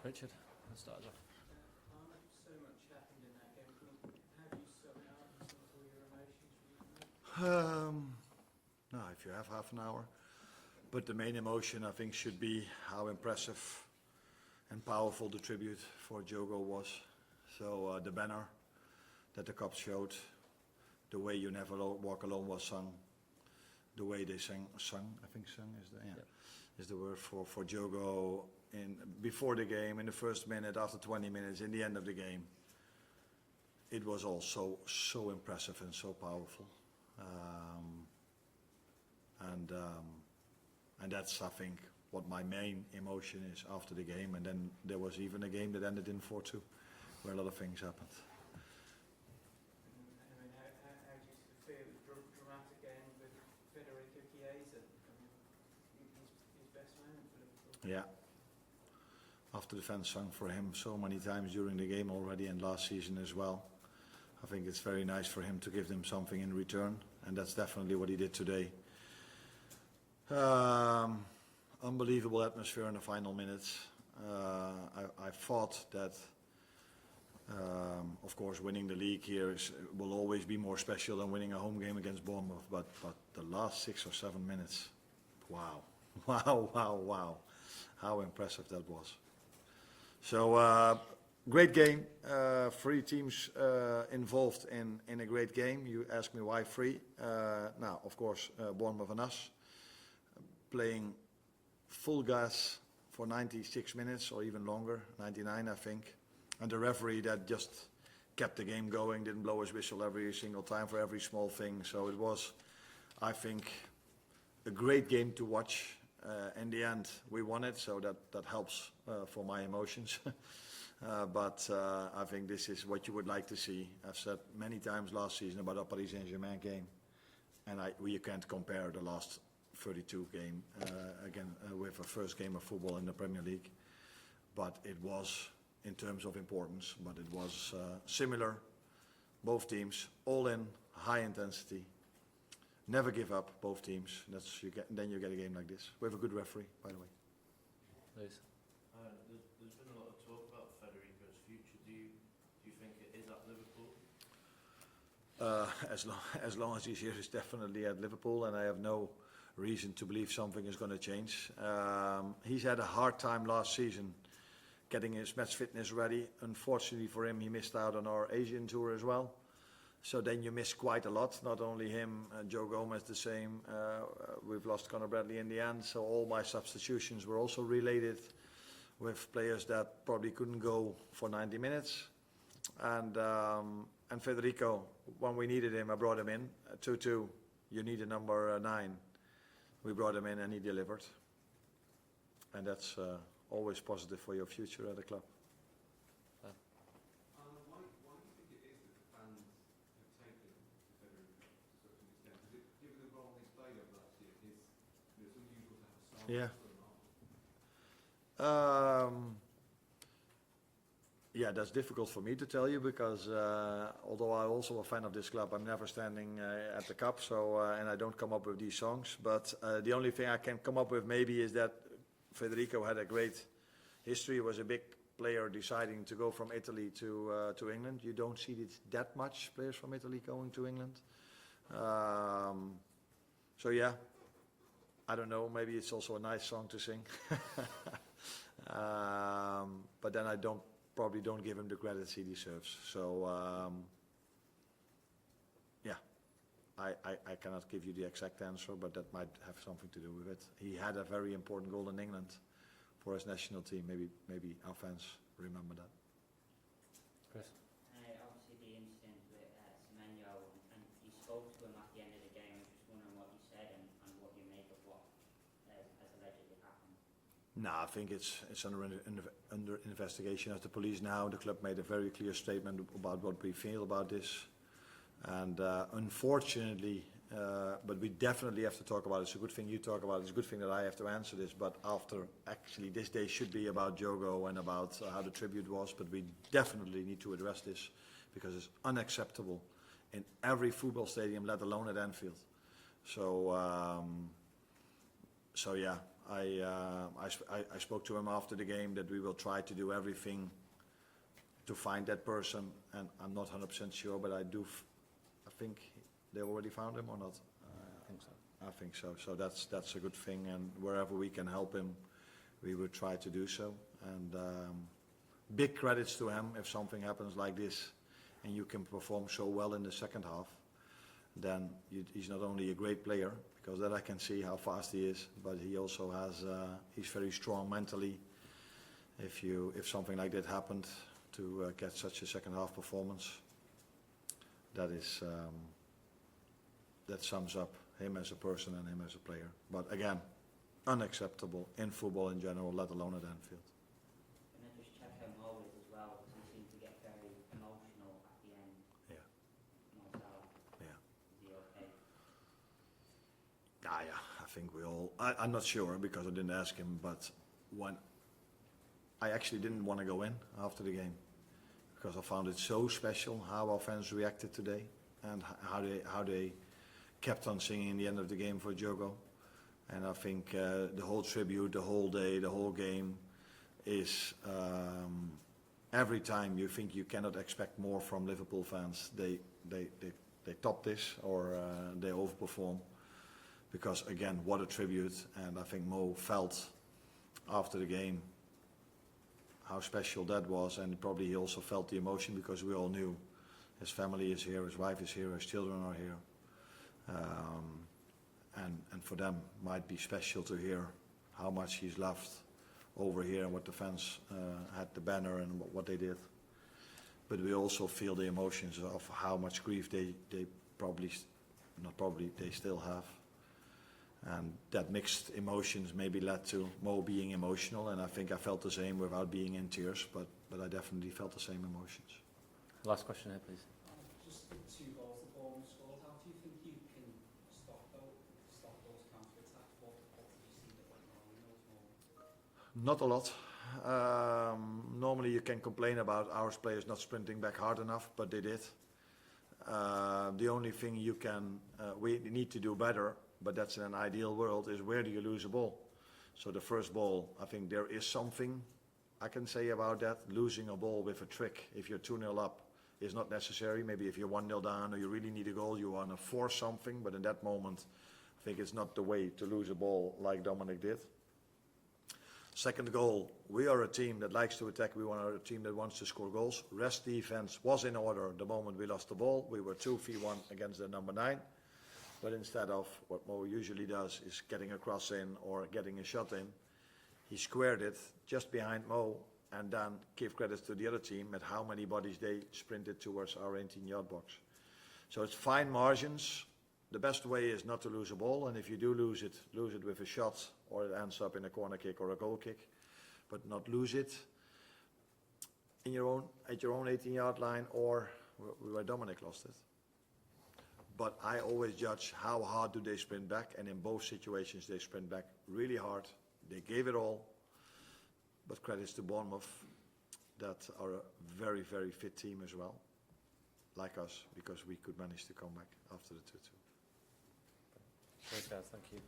Richard, let's start us off. So much happened in that game. How do you sum it up and sort of all your emotions? No, if you have half an hour. But the main emotion, I think, should be how impressive and powerful the tribute for Jota was. So the banner that the cops showed, the way "You Never Walk Alone" was sung, the way they sung, I think sung is the is the word for Jota before the game, in the first minute, after 20 minutes, in the end of the game. It was all so impressive and so powerful. And that's, I think, what my main emotion is after the game. And then there was even a game that ended in 4-2, where a lot of things happened. I mean, how do you sort of feel it was dramatic game with Federico Chiesa? His best moment for Liverpool. Yeah. After the fans sung for him so many times during the game already and last season as well. I think it's very nice for him to give them something in return, and that's definitely what he did today. Unbelievable atmosphere in the final minutes. I thought that, of course, winning the league here will always be more special than winning a home game against Bournemouth, but the last 6 or 7 minutes, wow. How impressive that was. So, great game. 3 teams involved in a great game. You ask me why 3. Now, of course, Bournemouth and us playing full gas for 96 minutes or even longer, 99 I think. And the referee that just kept the game going, didn't blow his whistle every single time for every small thing. So it was, I think, a great game to watch. In the end, we won it, so that helps for my emotions. But I think this is what you would like to see. I've said many times last season about the Paris Saint-Germain game, and you can't compare the last 32 game again with a first game of football in the Premier League. But it was, in terms of importance, but it was similar. Both teams, all in, high intensity. Never give up, both teams. Then you get a game like this. We have a good referee, by the way. Lewis. There's been a lot of talk about Federico's future. Do you think it is at Liverpool? As long as he's here, he's definitely at Liverpool, and I have no reason to believe something is going to change. He's had a hard time last season getting his match fitness ready. Unfortunately for him, he missed out on our Asian tour as well. So then you miss quite a lot, not only him, Joe Gomez the same, we've lost Conor Bradley in the end, so all my substitutions were also related with players that probably couldn't go for 90 minutes. And Federico, when we needed him, I brought him in, 2-2, you need a number 9. We brought him in and he delivered. And that's always positive for your future at the club. Yeah. Yeah, that's difficult for me to tell you because although I'm also a fan of this club, I'm never standing at the cup, so and I don't come up with these songs. But the only thing I can come up with maybe is that Federico had a great history. He was a big player deciding to go from Italy to England. You don't see it that much, players from Italy going to England. So yeah. I don't know, maybe it's also a nice song to sing. But then I probably don't give him the credit he deserves. So, yeah, I cannot give you the exact answer, but that might have something to do with it. He had a very important goal in England for his national team. Maybe our fans remember that. Chris? Obviously the incident with Semenyo, and you spoke to him at the end of the game. I was just wondering what you said and what you make of what has allegedly happened. No, I think it's under investigation at the police now. The club made a very clear statement about what we feel about this. And unfortunately, but we definitely have to talk about it. It's a good thing you talk about it. It's a good thing that I have to answer this. But after, actually, this day should be about Jogo and about how the tribute was. But we definitely need to address this because it's unacceptable in every football stadium, let alone at Anfield. So yeah, I spoke to him after the game that we will try to do everything to find that person, and I'm not 100% sure, but I think they already found him or not. I think so. I think so. So that's a good thing, and wherever we can help him, we will try to do so. And big credits to him if something happens like this, and you can perform so well in the second half. Then he's not only a great player, because that I can see how fast he is, but he also has he's very strong mentally. If something like that happened, to get such a second half performance, that sums up him as a person and him as a player. But again, unacceptable in football in general, let alone at Anfield. And then just check how Mo is as well, because he seemed to get very emotional at the end. Yeah. Mo Salah. Yeah. Is he okay? Yeah, I think we all. I'm not sure because I didn't ask him, but when I actually didn't want to go in after the game because I found it so special how our fans reacted today and how they kept on singing the end of the game for Jota. And I think the whole tribute, the whole day, the whole game is every time you think you cannot expect more from Liverpool fans, they top this or they overperform. Because again, what a tribute, and I think Mo felt after the game how special that was, and probably he also felt the emotion because we all knew his family is here, his wife is here, his children are here. And for them might be special to hear how much he's loved over here and what the fans had the banner and what they did. But we also feel the emotions of how much grief they still have. And that mixed emotions maybe led to Mo being emotional, and I think I felt the same without being in tears, but I definitely felt the same emotions. Last question here, please. Just the 2 goals the Bournemouth scored, how do you think you can stop those counter-attacks? What did you see that went wrong in those moments? Not a lot. Normally you can complain about our players not sprinting back hard enough, but they did. The only thing we need to do better, but that's in an ideal world, is where do you lose a ball? So the first ball, I think there is something I can say about that. Losing a ball with a trick, if you're 2-0 up, is not necessary. Maybe if you're 1-0 down or you really need a goal, you want to force something, but in that moment, I think it's not the way to lose a ball like Dominic did. Second goal, we are a team that likes to attack. We are a team that wants to score goals. Rest defense was in order the moment we lost the ball. We were 2v1 against the number 9. But instead of what Mo usually does is getting a cross in or getting a shot in, he squared it just behind Mo and then give credits to the other team at how many bodies they sprinted towards our 18-yard box. So it's fine margins. The best way is not to lose a ball, and if you do lose it with a shot or it ends up in a corner kick or a goal kick, but not lose it at your own 18-yard line or where Dominic lost it. But I always judge how hard do they sprint back, and in both situations they sprint back really hard. They gave it all, but credits to Bournemouth that are a very, very fit team as well, like us, because we could manage to come back after the 2-2. Thanks, guys. Thank you.